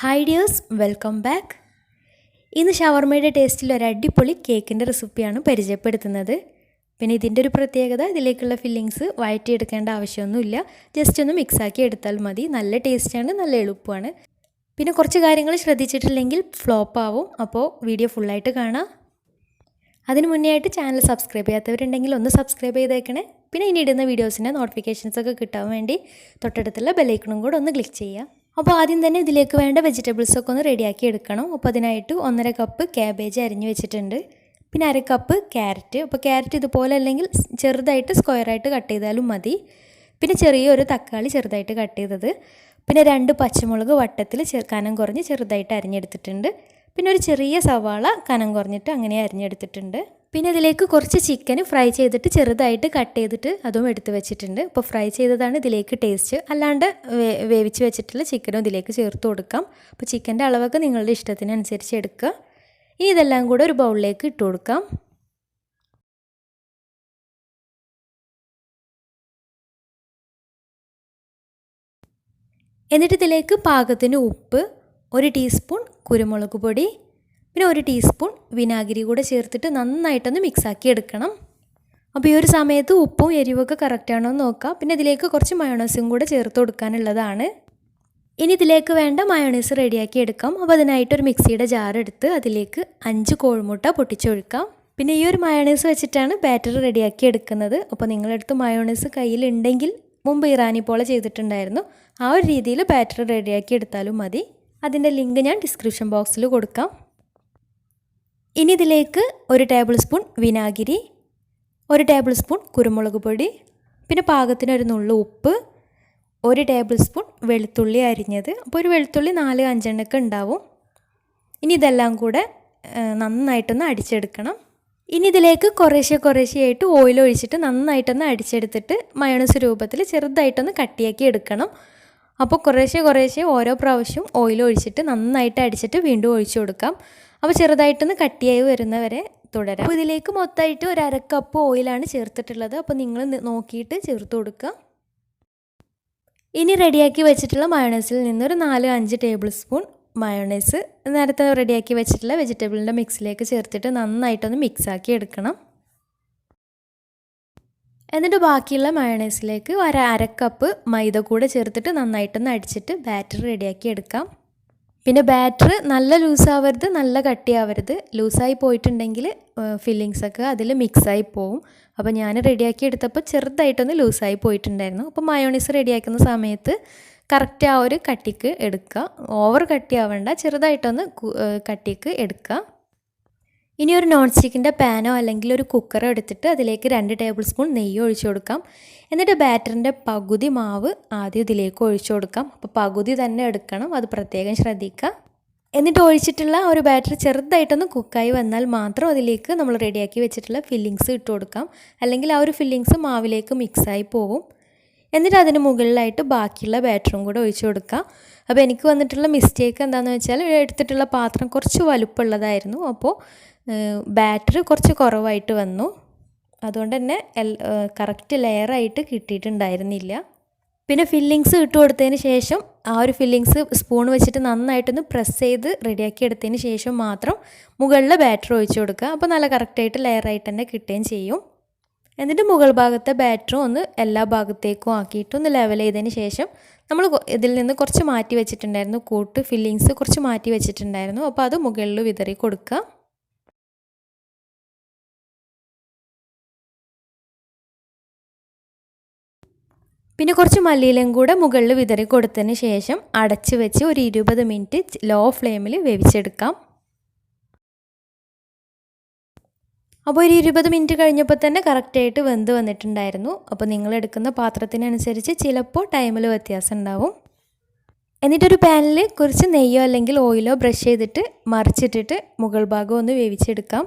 Hi dears, welcome back. ഇന്ന് ഷവർമയുടെ ടേസ്റ്റിൽ ഒരു അടിപൊളി കേക്കിൻ്റെ റെസിപ്പിയാണ് പരിചയപ്പെടുത്തുന്നത്. പിന്നെ ഇതിൻ്റെ ഒരു പ്രത്യേകത ഇതിലേക്കുള്ള ഫില്ലിങ്സ് വഴറ്റിയെടുക്കേണ്ട ആവശ്യമൊന്നുമില്ല. ജസ്റ്റ് ഒന്ന് മിക്സാക്കി എടുത്താൽ മതി. നല്ല ടേസ്റ്റാണ്, നല്ല എളുപ്പമാണ്. പിന്നെ കുറച്ച് കാര്യങ്ങൾ ശ്രദ്ധിച്ചിട്ടില്ലെങ്കിൽ ഫ്ലോപ്പ് ആവും. അപ്പോൾ വീഡിയോ ഫുള്ളായിട്ട് കാണാം. അതിന് മുന്നേ ആയിട്ട് ചാനൽ സബ്സ്ക്രൈബ് ചെയ്യാത്തവരുണ്ടെങ്കിൽ ഒന്ന് സബ്സ്ക്രൈബ് ചെയ്തേക്കണേ. പിന്നെ ഇനി ഇടുന്ന വീഡിയോസിൻ്റെ നോട്ടിഫിക്കേഷൻസൊക്കെ കിട്ടാൻ വേണ്ടി തൊട്ടടുത്തുള്ള ബെല്ലൈക്കണും കൂടെ ഒന്ന് ക്ലിക്ക് ചെയ്യുക. അപ്പോൾ ആദ്യം തന്നെ ഇതിലേക്ക് വേണ്ട വെജിറ്റബിൾസൊക്കെ ഒന്ന് റെഡിയാക്കി എടുക്കണം. അപ്പോൾ അതിനായിട്ട് 1.5 കപ്പ് ക്യാബേജ് അരിഞ്ഞ് വെച്ചിട്ടുണ്ട്. പിന്നെ 1/2 കപ്പ് ക്യാരറ്റ്. അപ്പോൾ ക്യാരറ്റ് ഇതുപോലെ അല്ലെങ്കിൽ ചെറുതായിട്ട് സ്ക്വയറായിട്ട് കട്ട് ചെയ്താലും മതി. പിന്നെ ചെറിയൊരു തക്കാളി ചെറുതായിട്ട് കട്ട് ചെയ്തത്. പിന്നെ 2 പച്ചമുളക് വട്ടത്തിൽ കനം കുറഞ്ഞ് ചെറുതായിട്ട് അരിഞ്ഞെടുത്തിട്ടുണ്ട്. പിന്നെ ഒരു ചെറിയ സവാള കനം കുറഞ്ഞിട്ട് അങ്ങനെ അരിഞ്ഞെടുത്തിട്ടുണ്ട്. പിന്നെ ഇതിലേക്ക് കുറച്ച് ചിക്കൻ ഫ്രൈ ചെയ്തിട്ട് ചെറുതായിട്ട് കട്ട് ചെയ്തിട്ട് അതും എടുത്ത് വെച്ചിട്ടുണ്ട്. അപ്പോൾ ഫ്രൈ ചെയ്തതാണ് ഇതിലേക്ക് ടേസ്റ്റ്. അല്ലാണ്ട് വേവിച്ച് വെച്ചിട്ടുള്ള ചിക്കനും ഇതിലേക്ക് ചേർത്ത് കൊടുക്കാം. അപ്പോൾ ചിക്കൻ്റെ അളവൊക്കെ നിങ്ങളുടെ ഇഷ്ടത്തിനനുസരിച്ച് എടുക്കുക. ഇനി ഇതെല്ലാം കൂടെ ഒരു ബൗളിലേക്ക് ഇട്ട് കൊടുക്കാം. എന്നിട്ട് ഇതിലേക്ക് പാകത്തിന് ഉപ്പ്, 1 ടീസ്പൂൺ കുരുമുളക് പൊടി, പിന്നെ 1 ടീസ്പൂൺ വിനാഗിരി കൂടെ ചേർത്തിട്ട് നന്നായിട്ടൊന്ന് മിക്സാക്കി എടുക്കണം. അപ്പോൾ ഈ ഒരു സമയത്ത് ഉപ്പും എരിവൊക്കെ കറക്റ്റാണോ എന്ന് നോക്കാം. പിന്നെ ഇതിലേക്ക് കുറച്ച് മയോണൈസും കൂടെ ചേർത്ത് കൊടുക്കാനുള്ളതാണ്. ഇനി ഇതിലേക്ക് വേണ്ട മയോണൈസ് റെഡിയാക്കി എടുക്കാം. അപ്പോൾ അതിനായിട്ടൊരു മിക്സിയുടെ ജാർ എടുത്ത് അതിലേക്ക് 5 കോഴിമുട്ട പൊട്ടിച്ചൊഴിക്കാം. പിന്നെ ഈ ഒരു മയോണൈസ് വെച്ചിട്ടാണ് ബാറ്റർ റെഡിയാക്കി എടുക്കുന്നത്. അപ്പോൾ നിങ്ങളടുത്ത് മയോണൈസ് കയ്യിലുണ്ടെങ്കിൽ മുമ്പ് ഇറാനി പോള ചെയ്തിട്ടുണ്ടായിരുന്നു, ആ ഒരു രീതിയിൽ ബാറ്റർ റെഡിയാക്കി എടുത്താലും മതി. അതിൻ്റെ ലിങ്ക് ഞാൻ ഡിസ്ക്രിപ്ഷൻ ബോക്സിൽ കൊടുക്കാം. ഇനി ഇതിലേക്ക് 1 ടേബിൾ സ്പൂൺ വിനാഗിരി, 1 ടേബിൾ സ്പൂൺ കുരുമുളക് പൊടി, പിന്നെ പാകത്തിന് ഒരു നുള്ളു ഉപ്പ്, 1 ടേബിൾ സ്പൂൺ വെളുത്തുള്ളി അരിഞ്ഞത്. അപ്പോൾ ഒരു വെളുത്തുള്ളി 4-5 എണ്ണൊക്കെ ഉണ്ടാവും. ഇനി ഇതെല്ലാം കൂടെ നന്നായിട്ടൊന്ന് അടിച്ചെടുക്കണം. ഇനി ഇതിലേക്ക് കുറേശ്ശെയായിട്ട് ഓയിൽ ഒഴിച്ചിട്ട് നന്നായിട്ടൊന്ന് അടിച്ചെടുത്തിട്ട് മയോണൈസ് രൂപത്തിൽ ചെറുതായിട്ടൊന്ന് കട്ടിയാക്കി എടുക്കണം. അപ്പോൾ കുറേശ്ശെ ഓരോ പ്രാവശ്യം ഓയിൽ ഒഴിച്ചിട്ട് നന്നായിട്ട് അടിച്ചിട്ട് വീണ്ടും ഒഴിച്ചു കൊടുക്കാം. അപ്പോൾ ചെറുതായിട്ടൊന്ന് കട്ടിയായി വരുന്നവരെ തുടരാം. അപ്പോൾ ഇതിലേക്ക് മൊത്തമായിട്ട് 1/2 കപ്പ് ഓയിലാണ് ചേർത്തിട്ടുള്ളത്. അപ്പോൾ നിങ്ങൾ നോക്കിയിട്ട് ചേർത്ത് കൊടുക്കുക. ഇനി റെഡിയാക്കി വെച്ചിട്ടുള്ള മയോണൈസിൽ നിന്ന് ഒരു 4-5 ടേബിൾ സ്പൂൺ മയോണൈസ് നേരത്തെ റെഡിയാക്കി വെച്ചിട്ടുള്ള വെജിറ്റബിളിൻ്റെ മിക്സിലേക്ക് ചേർത്തിട്ട് നന്നായിട്ടൊന്ന് മിക്സാക്കി എടുക്കണം. എന്നിട്ട് ബാക്കിയുള്ള മയോണൈസിലേക്ക് 1/2 കപ്പ് മൈദ കൂടെ ചേർത്തിട്ട് നന്നായിട്ടൊന്ന് അടിച്ചിട്ട് ബാറ്റർ റെഡിയാക്കി എടുക്കാം. പിന്നെ ബാറ്റർ നല്ല ലൂസാവരുത്, നല്ല കട്ടിയാവരുത്. ലൂസായി പോയിട്ടുണ്ടെങ്കിൽ ഫില്ലിങ്സൊക്കെ അതിൽ മിക്സായി പോവും. അപ്പോൾ ഞാൻ റെഡിയാക്കി എടുത്തപ്പോൾ ചെറുതായിട്ടൊന്ന് ലൂസായി പോയിട്ടുണ്ടായിരുന്നു. അപ്പോൾ മയോണൈസ് റെഡിയാക്കുന്ന സമയത്ത് കറക്റ്റ് ആ ഒരു കട്ടിക്ക് എടുക്കുക. ഓവർ കട്ടിയാവേണ്ട, ചെറുതായിട്ടൊന്ന് കട്ടിക്ക് എടുക്കുക. ഇനി ഒരു നോൺ സ്റ്റിക്കിൻ്റെ പാനോ അല്ലെങ്കിൽ ഒരു കുക്കറോ എടുത്തിട്ട് അതിലേക്ക് 2 ടേബിൾ സ്പൂൺ നെയ്യ് ഒഴിച്ചു കൊടുക്കാം. എന്നിട്ട് ബാറ്ററിൻ്റെ പകുതി മാവ് ആദ്യം ഇതിലേക്ക് ഒഴിച്ചു കൊടുക്കാം. അപ്പോൾ പകുതി തന്നെ എടുക്കണം, അത് പ്രത്യേകം ശ്രദ്ധിക്കുക. എന്നിട്ട് ഒഴിച്ചിട്ടുള്ള ഒരു ബാറ്റർ ചെറുതായിട്ടൊന്ന് കുക്കായി വന്നാൽ മാത്രം അതിലേക്ക് നമ്മൾ റെഡിയാക്കി വെച്ചിട്ടുള്ള ഫില്ലിങ്സ് ഇട്ട് കൊടുക്കാം. അല്ലെങ്കിൽ ആ ഒരു ഫില്ലിങ്സ് മാവിലേക്ക് മിക്സായി പോകും. എന്നിട്ട് അതിന് മുകളിലായിട്ട് ബാക്കിയുള്ള ബാറ്ററും കൂടെ ഒഴിച്ചു കൊടുക്കുക. അപ്പോൾ എനിക്ക് വന്നിട്ടുള്ള മിസ്റ്റേക്ക് എന്താണെന്ന് വെച്ചാൽ എടുത്തിട്ടുള്ള പാത്രം കുറച്ച് വലുപ്പമുള്ളതായിരുന്നു. അപ്പോൾ ബാറ്റർ കുറച്ച് കുറവായിട്ട് വന്നു. അതുകൊണ്ട് തന്നെ കറക്റ്റ് ലെയറായിട്ട് കിട്ടിയിട്ടുണ്ടായിരുന്നില്ല. പിന്നെ ഫില്ലിങ്സ് ഇട്ട് കൊടുത്തതിന് ശേഷം ആ ഒരു ഫില്ലിങ്സ് സ്പൂൺ വെച്ചിട്ട് നന്നായിട്ടൊന്ന് പ്രസ് ചെയ്ത് റെഡിയാക്കി എടുത്തതിന് ശേഷം മാത്രം മുകളിൽ ബാറ്റർ ഒഴിച്ചു കൊടുക്കുക. അപ്പോൾ നല്ല കറക്റ്റായിട്ട് ലെയറായിട്ട് തന്നെ കിട്ടുകയും ചെയ്യും. എന്നിട്ട് മുകൾ ഭാഗത്തെ ബാറ്ററും ഒന്ന് എല്ലാ ഭാഗത്തേക്കും ആക്കിയിട്ട് ഒന്ന് ലെവൽ ചെയ്തതിന് ശേഷം നമ്മൾ ഇതിൽ നിന്ന് കുറച്ച് മാറ്റി വെച്ചിട്ടുണ്ടായിരുന്നു, കൂട്ട് ഫില്ലിങ്സ് കുറച്ച് മാറ്റി വെച്ചിട്ടുണ്ടായിരുന്നു. അപ്പോൾ അത് മുകളിൽ വിതറി കൊടുക്കുക. പിന്നെ കുറച്ച് മല്ലിയിലയും കൂടെ മുകളിൽ വിതറി കൊടുത്തതിന് ശേഷം അടച്ച് വെച്ച് ഒരു 20 മിനിറ്റ് ലോ ഫ്ലെയിമിൽ വേവിച്ചെടുക്കാം. അപ്പോൾ ഒരു 20 മിനിറ്റ് കഴിഞ്ഞപ്പോൾ തന്നെ കറക്റ്റായിട്ട് വെന്ത് വന്നിട്ടുണ്ടായിരുന്നു. അപ്പോൾ നിങ്ങളെടുക്കുന്ന പാത്രത്തിനനുസരിച്ച് ചിലപ്പോൾ ടൈമിൽ വ്യത്യാസം ഉണ്ടാവും. എന്നിട്ടൊരു പാനിൽ കുറച്ച് നെയ്യോ അല്ലെങ്കിൽ ഓയിലോ ബ്രഷ് ചെയ്തിട്ട് മറിച്ചിട്ടിട്ട് മുകൾ ഭാഗം ഒന്ന് വേവിച്ചെടുക്കാം.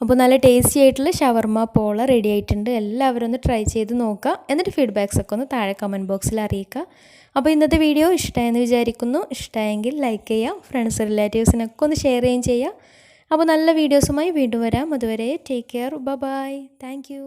അപ്പോൾ നല്ല ടേസ്റ്റി ആയിട്ടുള്ള ഷവർമ പോള റെഡി ആയിട്ടുണ്ട്. എല്ലാവരും ഒന്ന് ട്രൈ ചെയ്ത് നോക്കുക. എന്നിട്ട് ഫീഡ്ബാക്സൊക്കെ ഒന്ന് താഴെ കമൻറ്റ് ബോക്സിൽ അറിയിക്കുക. അപ്പോൾ ഇന്നത്തെ വീഡിയോ ഇഷ്ടമായെന്ന് വിചാരിക്കുന്നു. ഇഷ്ടമായെങ്കിൽ ലൈക്ക് ചെയ്യുക, ഫ്രണ്ട്സ് റിലേറ്റീവ്സിനൊക്കെ ഒന്ന് ഷെയർ ചെയ്യുകയും ചെയ്യുക. അപ്പോൾ നല്ല വീഡിയോസുമായി വീണ്ടും വരാം. അതുവരെ take care, bye, thank U.